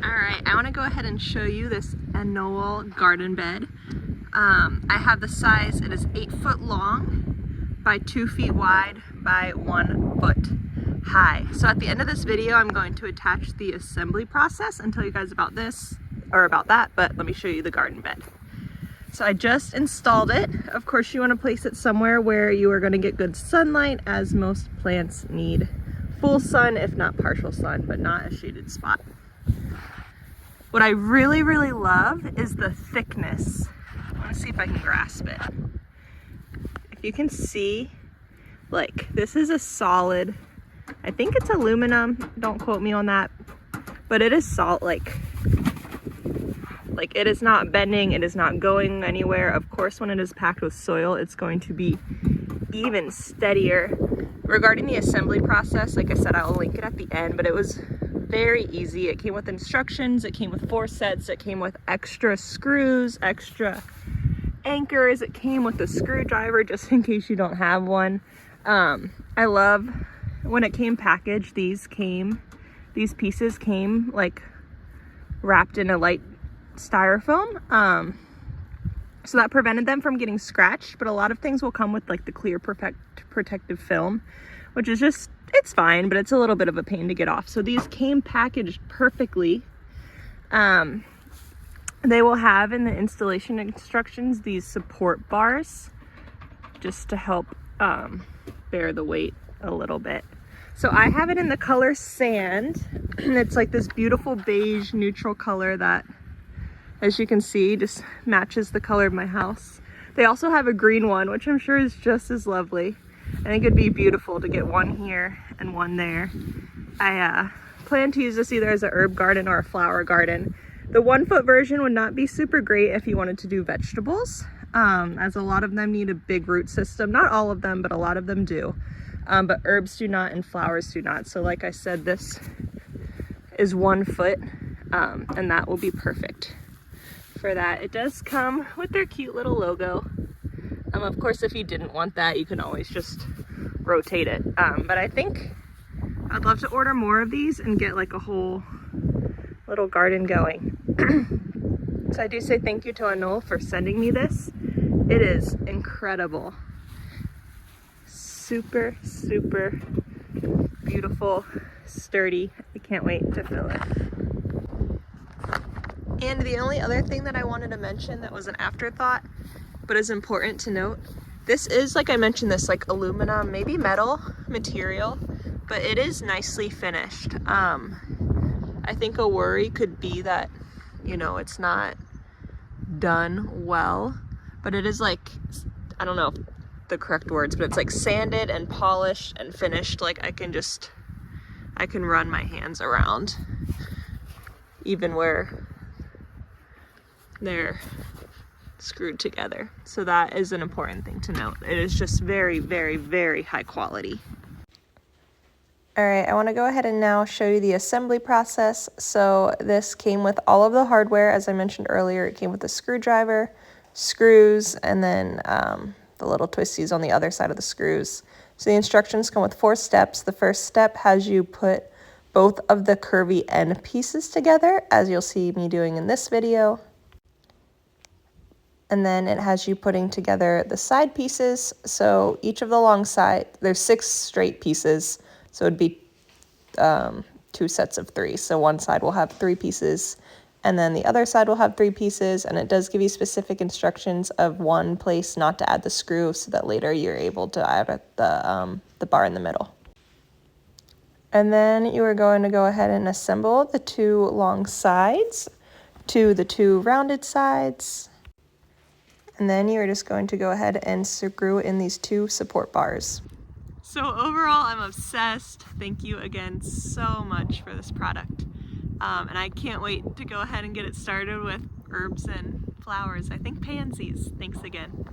Alright, I want to go ahead and show you this Annoell garden bed. I have the size, it is 8 foot long by 2 feet wide by 1 foot high. So at the end of this video, I'm going to attach the assembly process and tell you guys about this or about that, but let me show you the garden bed. So I just installed it. Of course, you want to place it somewhere where you are going to get good sunlight, as most plants need full sun, if not partial sun, but not a shaded spot. What I really, really love is the thickness. I want to see if I can grasp it. If you can see, like, this is a solid, I think it's aluminum, don't quote me on that, but it is solid, like it is not bending, it is not going anywhere. Of course, when it is packed with soil, it's going to be even steadier. Regarding the assembly process, like I said, I'll link it at the end, but it was very easy. It came with instructions, it came with 4 sets, it came with extra screws, extra anchors, it came with a screwdriver just in case you don't have one. I love when it came packaged, these pieces came like wrapped in a light styrofoam, so that prevented them from getting scratched. But a lot of things will come with like the clear protective film, which is just, it's fine, but it's a little bit of a pain to get off. So these came packaged perfectly. They will have in the installation instructions these support bars just to help bear the weight a little bit. So I have it in the color sand, and it's like this beautiful beige neutral color that, as you can see, just matches the color of my house. They also have a green one, which I'm sure is just as lovely. I think it'd be beautiful to get one here and one there. I plan to use this either as a herb garden or a flower garden. The 1 foot version would not be super great if you wanted to do vegetables, as a lot of them need a big root system. Not all of them, but a lot of them do. But herbs do not and flowers do not. So like I said, this is 1 foot, and that will be perfect for that. It does come with their cute little logo. Of course, if you didn't want that, you can always just rotate it. But I think I'd love to order more of these and get like a whole little garden going. So I do say thank you to Annoell for sending me this. It is incredible. Super, super beautiful, sturdy. I can't wait to fill it. And the only other thing that I wanted to mention that was an afterthought, but is important to note, this is, like I mentioned, this like aluminum, maybe metal material, but it is nicely finished. I think a worry could be that, you know, it's not done well, but it is like, I don't know the correct words, but it's like sanded and polished and finished. Like I can run my hands around even where they're screwed together. So that is an important thing to note. It is just very, very, very high quality. All right, I want to go ahead and now show you the assembly process. So this came with all of the hardware. As I mentioned earlier, it came with a screwdriver, screws, and then the little twisties on the other side of the screws. So the instructions come with 4 steps. The first step has you put both of the curvy end pieces together, as you'll see me doing in this video. And then it has you putting together the side pieces. So each of the long side, there's 6 straight pieces. So it'd be 2 sets of 3. So one side will have 3 pieces, and then the other side will have 3 pieces. And it does give you specific instructions of one place not to add the screw, so that later you're able to add the bar in the middle. And then you are going to go ahead and assemble the 2 long sides to the 2 rounded sides. And then you're just going to go ahead and screw in these 2 support bars. So overall, I'm obsessed. Thank you again so much for this product. And I can't wait to go ahead and get it started with herbs and flowers. I think pansies. Thanks again.